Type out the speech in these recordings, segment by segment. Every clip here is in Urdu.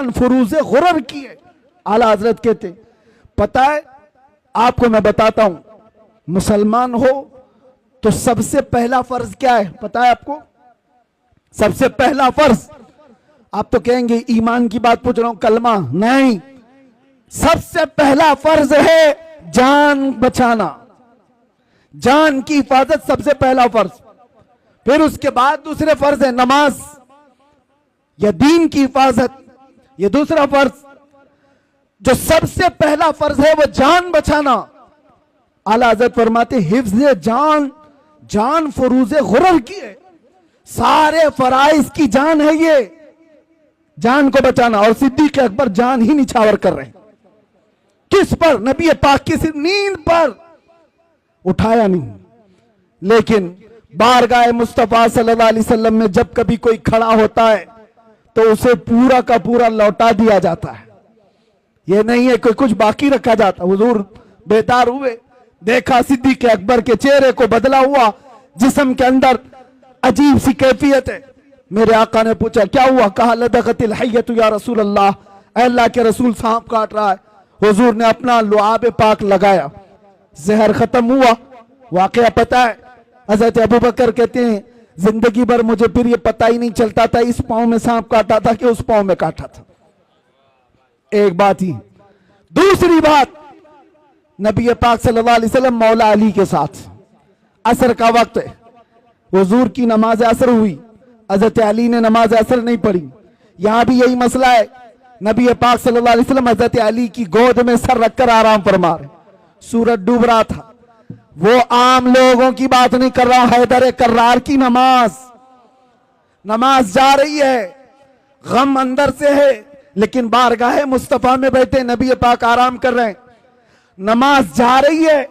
جان فروز غرر کی ہے۔ اعلیٰ حضرت کہتے ہیں پتہ ہے آپ کو میں بتاتا ہوں، مسلمان ہو تو سب سے پہلا فرض کیا ہے پتہ ہے آپ کو؟ سب سے پہلا فرض، آپ تو کہیں گے ایمان کی بات پوچھ رہا ہوں، کلمہ نہیں، سب سے پہلا فرض ہے جان بچانا، جان کی حفاظت سب سے پہلا فرض۔ پھر اس کے بعد دوسرے فرض ہے نماز یا دین کی حفاظت، یہ دوسرا فرض۔ جو سب سے پہلا فرض ہے وہ جان بچانا، اعلیٰ حضرت فرماتے حفظ جان، جان فروز غرر کی ہے، سارے فرائض کی جان ہے یہ، جان کو بچانا۔ اور صدیق اکبر جان ہی نچھاور کر رہے ہیں، کس پر؟ نبی پاک کی صرف نیند پر، اٹھایا نہیں۔ لیکن بارگاہ مصطفیٰ صلی اللہ علیہ وسلم میں جب کبھی کوئی کھڑا ہوتا ہے تو اسے پورا کا پورا لوٹا دیا جاتا ہے، یہ نہیں ہے کہ کچھ باقی رکھا جاتا۔ حضور بیدار ہوئے، دیکھا صدیق اکبر کے چہرے کو بدلا ہوا، جسم کے اندر عجیب سی کیفیت ہے۔ میرے آقا نے پوچھا کیا ہوا؟ کہا لدغت الحیۃ یا رسول اللہ، اے اللہ کے رسول سانپ کاٹ رہا ہے۔ حضور نے اپنا لعاب پاک لگایا، زہر ختم ہوا۔ واقعہ پتہ ہے، حضرت ابوبکر کہتے ہیں زندگی بھر مجھے پھر یہ پتہ ہی نہیں چلتا تھا اس پاؤں میں سانپ کاٹا تھا کہ اس پاؤں میں کاٹا تھا۔ ایک بات ہی۔ دوسری بات، نبی پاک صلی اللہ علیہ وسلم مولا علی کے ساتھ، عصر کا وقت ہے، حضور کی نماز عصر ہوئی، حضرت علی نے نماز عصر نہیں پڑھی۔ یہاں بھی یہی مسئلہ ہے، نبی پاک صلی اللہ علیہ وسلم حضرت علی کی گود میں سر رکھ کر آرام فرما رہے، سورج ڈوب رہا تھا۔ وہ عام لوگوں کی بات نہیں کر رہا، حیدر کرار کی نماز جا رہی ہے، غم اندر سے ہے، لیکن بارگاہ مصطفیٰ میں بیٹھے نبی پاک آرام کر رہے ہیں، نماز جا رہی ہے۔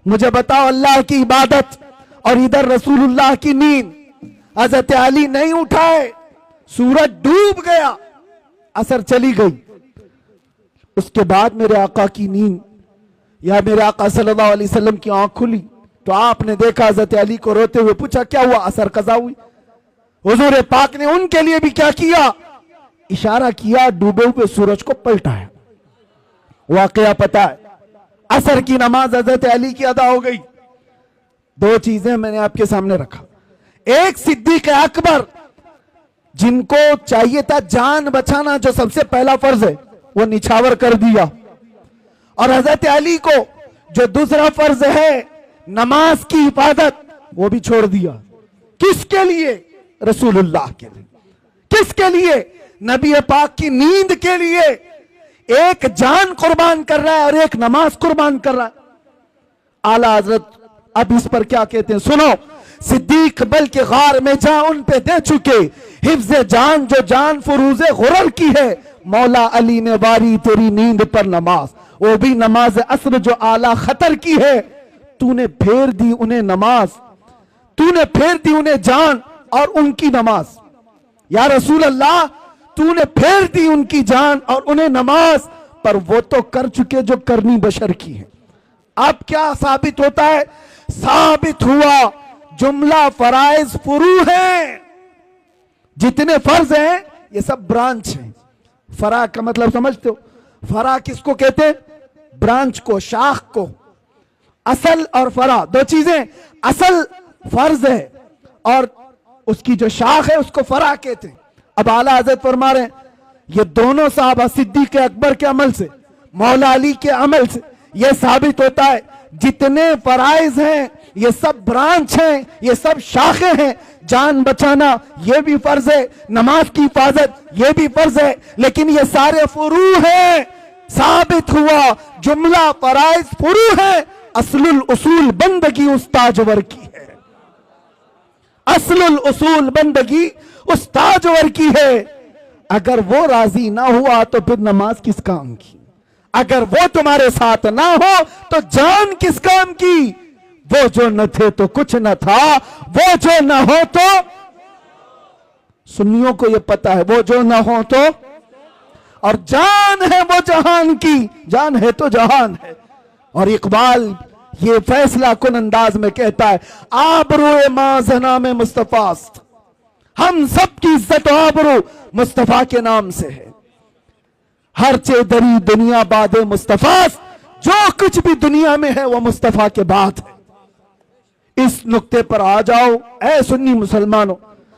مجھے بتاؤ اللہ کی عبادت اور ادھر رسول اللہ کی نیند، حضرت علی نہیں اٹھائے، سورج ڈوب گیا، عصر چلی گئی۔ اس کے بعد میرے آقا کی نیند یا میرے آقا صلی اللہ علیہ وسلم کی آنکھ کھلی تو آپ نے دیکھا حضرت علی کو روتے ہوئے، پوچھا کیا ہوا؟ عصر قضا ہوئی۔ حضور پاک نے ان کے لیے بھی کیا کیا؟ اشارہ کیا، ڈوبے ہوئے سورج کو پلٹایا۔ واقعہ پتہ ہے، عصر کی نماز حضرت علی کی ادا ہو گئی۔ دو چیزیں میں نے آپ کے سامنے رکھا، ایک صدیق اکبر جن کو چاہیے تھا جان بچانا جو سب سے پہلا فرض ہے وہ نچھاور کر دیا، اور حضرت علی کو جو دوسرا فرض ہے نماز کی حفاظت وہ بھی چھوڑ دیا۔ کس کے لیے؟ رسول اللہ کے لیے۔ کس کے لیے؟ نبی پاک کی نیند کے لیے۔ ایک جان قربان کر رہا ہے اور ایک نماز قربان کر رہا ہے۔ اعلیٰ حضرت اب اس پر کیا کہتے ہیں سنو، صدیق بلکہ غار میں جا ان پہ دے چکے، حفظ جان جو جان فروز غرر کی ہے، مولا علی نے واری تیری نیند پر نماز، وہ بھی نماز عصر جو اعلیٰ خطر کی ہے، تو نے پھیر دی انہیں نماز، تو نے پھیر دی انہیں جان اور ان کی نماز۔ یا رسول اللہ تو نے پھیر دی ان کی جان اور انہیں نماز، پر وہ تو کر چکے جو کرنی بشر کی ہے۔ اب کیا ثابت ہوتا ہے؟ ثابت ہوا جملہ فرائض فرو ہیں، جتنے فرض ہیں یہ سب برانچ ہیں۔ فرع کا مطلب سمجھتے ہو؟ فرع کس کو کہتے ہیں؟ برانچ کو، شاخ کو۔ اصل اور فرع دو چیزیں، اصل فرض ہے اور اس کی جو شاخ ہے اس کو فرع کہتے ہیں۔ اب اعلیٰ حضرت فرما رہے ہیں یہ دونوں صحابہ صدیق اکبر کے عمل سے، مولا علی کے عمل سے یہ ثابت ہوتا ہے جتنے فرائض ہیں یہ سب برانچ ہیں، یہ سب شاخیں ہیں۔ جان بچانا یہ بھی فرض ہے، نماز کی حفاظت یہ بھی فرض ہے، لیکن یہ سارے فروع ہیں۔ ثابت ہوا جملہ فرائض فروع ہیں، اصل الاصول بندگی استاجور کی ہے، اصل الاصول بندگی استاجور کی ہے۔ اگر وہ راضی نہ ہوا تو پھر نماز کس کام کی؟ اگر وہ تمہارے ساتھ نہ ہو تو جان کس کام کی؟ وہ جو نہ تھے تو کچھ نہ تھا، وہ جو نہ ہو تو، سنیوں کو یہ پتا ہے، وہ جو نہ ہو تو، اور جان ہے وہ جہان کی، جان ہے تو جہان ہے۔ اور اقبال یہ فیصلہ کن انداز میں کہتا ہے آبرو مازنا میں مصطفیٰ است، ہم سب کی عزت و آبرو مصطفیٰ کے نام سے ہے۔ ہر چے دری دنیا باد مصطفیٰ، جو کچھ بھی دنیا میں ہے وہ مصطفیٰ کے بعد ہے۔ اس نقطے پر آ جاؤ اے سنی مسلمانوں،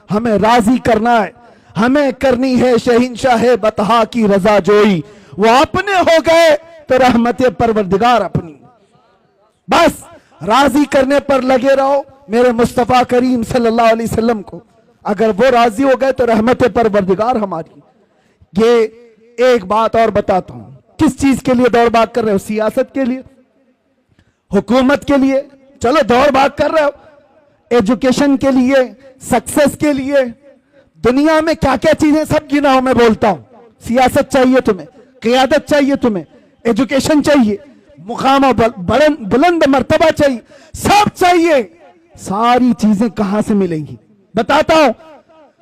ہمیں راضی کرنا ہے، ہمیں کرنی ہے شہنشاہ بطحا کی رضا جوئی، وہ اپنے ہو گئے تو رحمت پروردگار اپنی۔ بس راضی کرنے پر لگے رہو میرے مصطفیٰ کریم صلی اللہ علیہ وسلم کو، اگر وہ راضی ہو گئے تو رحمت پروردگار ہماری۔ یہ ایک بات اور بتاتا ہوں، کس چیز کے لیے دوڑ بھاگ کر رہے ہو؟ سیاست کے لیے، حکومت کے لیے، چلو دوڑ بھاگ کر رہے ہو، ایجوکیشن کے لیے، سکسس کے لیے، دنیا میں کیا کیا چیزیں سب گناؤ میں بولتا ہوں۔ سیاست چاہیے تمہیں، قیادت چاہیے تمہیں، ایجوکیشن چاہیے، مقام و بلند مرتبہ چاہیے، سب چاہیے۔ ساری چیزیں کہاں سے ملیں گی؟ بتاتا ہوں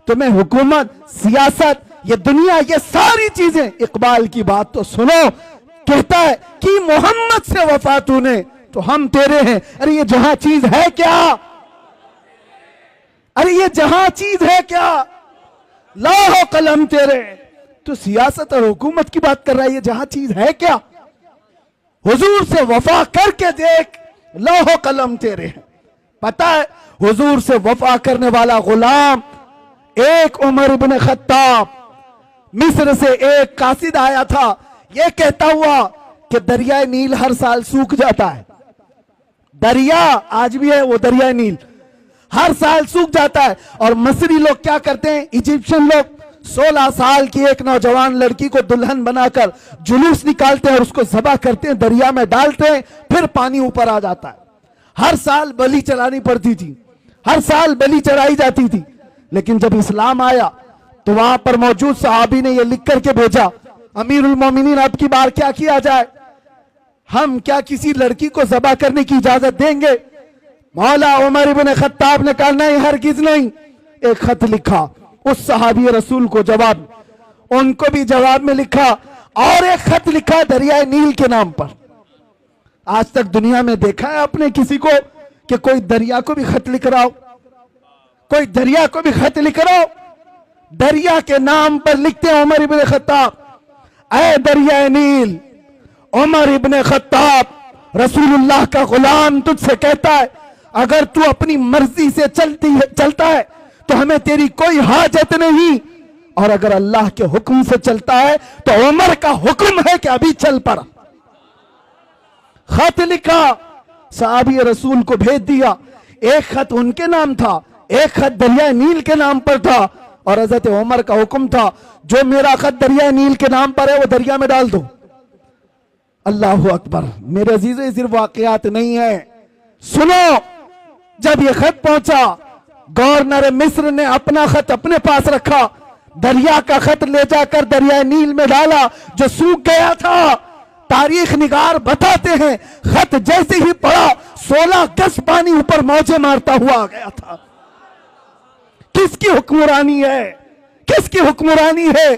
تمہیں، حکومت، سیاست، یہ دنیا، یہ ساری چیزیں۔ اقبال کی بات تو سنو، کہتا ہے کہ محمد سے وفا تو نے تو ہم تیرے ہیں۔ ارے یہ جہاں چیز ہے کیا؟ ارے یہ جہاں چیز ہے کیا؟ لوح و قلم تیرے۔ تو سیاست اور حکومت کی بات کر رہا ہے، یہ جہاں چیز ہے کیا؟ حضور سے وفا کر کے دیکھ، لوح و قلم تیرے ہیں۔ پتہ ہے حضور سے وفا کرنے والا غلام ایک عمر ابن خطاب، مصر سے ایک قاصد آیا تھا، یہ کہتا ہوا کہ دریائے نیل ہر سال سوکھ جاتا ہے۔ دریا آج بھی ہے، وہ دریائے نیل ہر سال سوکھ جاتا ہے، اور مصری لوگ کیا کرتے ہیں، ایجپشن لوگ 16 سال کی ایک نوجوان لڑکی کو دلہن بنا کر جلوس نکالتے ہیں اور اس کو ذبح کرتے ہیں، دریا میں ڈالتے ہیں، پھر پانی اوپر آ جاتا ہے۔ ہر سال بلی چلانی پڑتی تھی، ہر سال بلی چڑھائی جاتی تھی، لیکن جب اسلام آیا تو وہاں پر موجود صحابی نے یہ لکھ کر کے بھیجا، امیر المومنین اب کی بار کیا کیا جائے؟ ہم کیا کسی لڑکی کو ذبح کرنے کی اجازت دیں گے؟ مولا عمر ابن خطاب نے کہا نہیں، ہرگز نہیں۔ ایک خط لکھا اس صحابی رسول کو جواب، ان کو بھی جواب میں لکھا، اور ایک خط لکھا دریائے نیل کے نام پر۔ آج تک دنیا میں دیکھا ہے آپ نے کسی کو کہ کوئی دریا کو بھی خط لکھ رہا ہو؟ کوئی دریا کو بھی خط لکھ رہا ہو؟ دریا کے نام پر لکھتے ہیں عمر ابن خطاب، اے دریائے نیل، عمر ابن خطاب رسول اللہ کا غلام تجھ سے کہتا ہے اگر تو اپنی مرضی سے چلتا ہے تو ہمیں تیری کوئی حاجت نہیں، اور اگر اللہ کے حکم سے چلتا ہے تو عمر کا حکم ہے کہ ابھی چل پڑا۔ خط لکھا، صحابی رسول کو بھیج دیا، ایک خط ان کے نام تھا، ایک خط دریائے نیل کے نام پر تھا، اور حضرت عمر کا حکم تھا جو میرا خط دریائے نیل کے نام پر ہے وہ دریا میں ڈال دو۔ اللہ اکبر میرے عزیزوں، یہ صرف واقعات نہیں ہے، سنو۔ جب یہ خط پہنچا، گورنر مصر نے اپنا خط اپنے پاس رکھا، دریا کا خط لے جا کر دریائے نیل میں ڈالا جو سوکھ گیا تھا۔ تاریخ نگار بتاتے ہیں خط جیسے ہی پڑا 16 گز پانی اوپر موجیں مارتا ہوا آ گیا تھا۔ کس کی حکمرانی ہے؟ کس کی حکمرانی ہے؟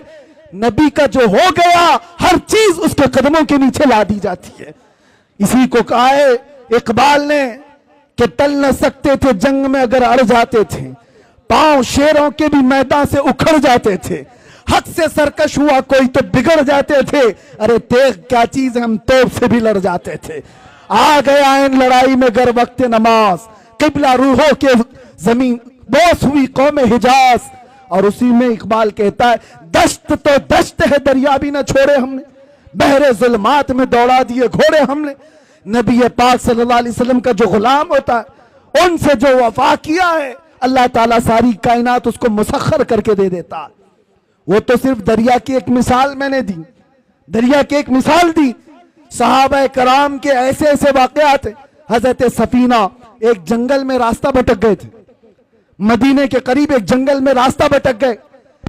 نبی کا جو ہو گیا ہر چیز اس کے قدموں کے نیچے لا دی جاتی ہے۔ اسی کو کہا ہے اقبال نے کہ ٹل نہ سکتے تھے جنگ میں اگر اڑ جاتے تھے، پاؤں شیروں کے بھی میدان سے اکھڑ جاتے تھے، حق سے سرکش ہوا کوئی تو بگڑ جاتے تھے، ارے تیغ کیا چیز ہم توپ سے بھی لڑ جاتے تھے۔ آ گیا ان لڑائی میں گر وقت نماز، قبلہ روحوں کے زمین بوس ہوئی قوم حجاز۔ اور اسی میں اقبال کہتا ہے دشت تو دشت ہے دریا بھی نہ چھوڑے ہم نے، بحر ظلمات میں دوڑا دیے گھوڑے ہم نے۔ نبی پاک صلی اللہ علیہ وسلم کا جو غلام ہوتا ہے ان سے جو وفا کیا ہے اللہ تعالیٰ ساری کائنات اس کو مسخر کر کے دے دیتا ہے۔ وہ تو صرف دریا کی ایک مثال میں نے دی، دریا کی ایک مثال دی۔ صحابہ کرام کے ایسے ایسے واقعات ہیں۔ حضرت سفینہ ایک جنگل میں راستہ بھٹک گئے تھے، مدینے کے قریب ایک جنگل میں راستہ بھٹک گئے،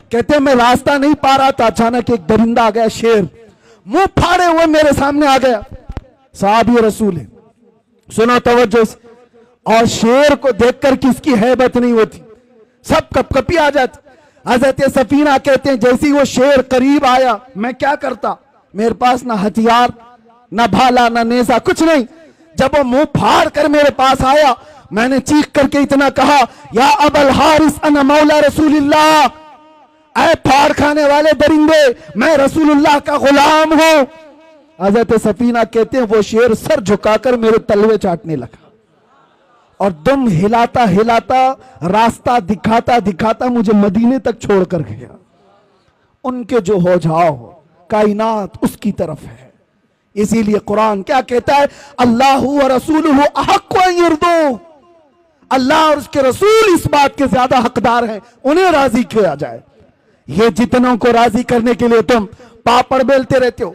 کہتے ہیں میں راستہ نہیں پا رہا تھا، اچانک ایک درندہ آ گیا، شیر منہ پھاڑے ہوئے میرے سامنے آ گیا۔ صحابی رسول ہے، سنو توجہ سے، اور شیر کو دیکھ کر کس کی ہیبت نہیں ہوتی، سب کپ کپی آ جاتی۔ حضرت سفینہ کہتے ہیں جیسی وہ شیر قریب آیا میں کیا کرتا، میرے پاس نہ ہتھیار نہ بھالا نہ نیزہ کچھ نہیں۔ جب وہ منہ پھاڑ کر میرے پاس آیا میں نے چیخ کر کے اتنا کہا یا ابا الحارث انا مولا رسول اللہ، اے پھاڑ کھانے والے درندے، میں رسول اللہ کا غلام ہوں۔ حضرت سفینہ کہتے ہیں وہ شیر سر جھکا کر میرے تلوے چاٹنے لگا اور دم ہلاتا ہلاتا راستہ دکھاتا دکھاتا مجھے مدینے تک چھوڑ کر گیا۔ ان کے جو ہو جاؤ کائنات اس کی طرف ہے۔ اسی لیے قرآن کیا کہتا ہے؟ اللہ و رسولہ احق ان یرضوہ، اللہ اور اس کے رسول اس بات کے زیادہ حقدار ہیں انہیں راضی کیا جائے۔ یہ جتنوں کو راضی کرنے کے لیے تم پاپڑ بیلتے رہتے ہو،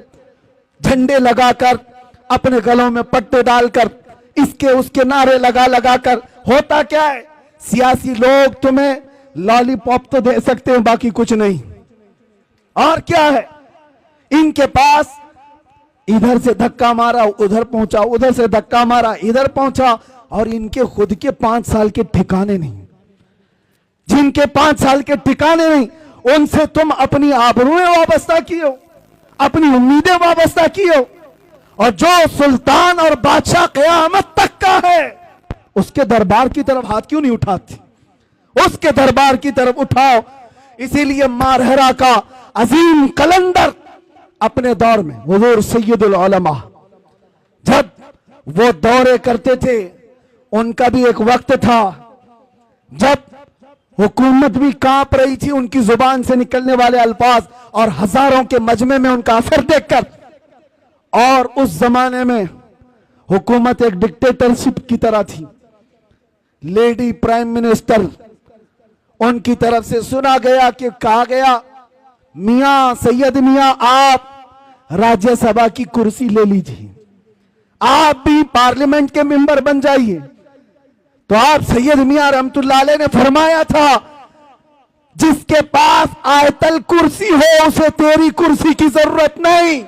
جھنڈے لگا کر، اپنے گلوں میں پٹے ڈال کر، اس کے نعرے لگا لگا کر، ہوتا کیا ہے؟ سیاسی لوگ تمہیں لالی پاپ تو دے سکتے ہیں، باقی کچھ نہیں۔ اور کیا ہے؟ ان کے پاس ادھر سے دھکا مارا ادھر پہنچا، ادھر سے دھکا مارا ادھر پہنچا، اور ان کے خود کے 5 سال کے ٹھکانے نہیں۔ جن کے 5 سال کے ٹھکانے نہیں، ان سے تم اپنی آبروئیں وابستہ کیے ہو، اپنی امیدیں وابستہ کیے ہو۔ اور جو سلطان اور بادشاہ قیامت تک کا ہے، اس کے دربار کی طرف ہاتھ کیوں نہیں اٹھاتے؟ اس کے دربار کی طرف اٹھاؤ۔ اسی لیے مارہرا کا عظیم کلندر اپنے دور میں حضور سید العلماء جب وہ دورے کرتے تھے، ان کا بھی ایک وقت تھا جب حکومت بھی کانپ رہی تھی ان کی زبان سے نکلنے والے الفاظ اور ہزاروں کے مجمع میں ان کا اثر دیکھ کر۔ اور اس زمانے میں حکومت ایک ڈکٹیٹرشپ کی طرح تھی، لیڈی پرائم منسٹر، ان کی طرف سے سنا گیا کہ کہا گیا میاں سید میاں آپ راجیہ سبھا کی کرسی لے لیجیے، آپ بھی پارلیمنٹ کے ممبر بن جائیے۔ تو آپ سید میاں رحمت اللہ علیہ نے فرمایا تھا جس کے پاس آیت الکرسی ہو اسے تیری کرسی کی ضرورت نہیں۔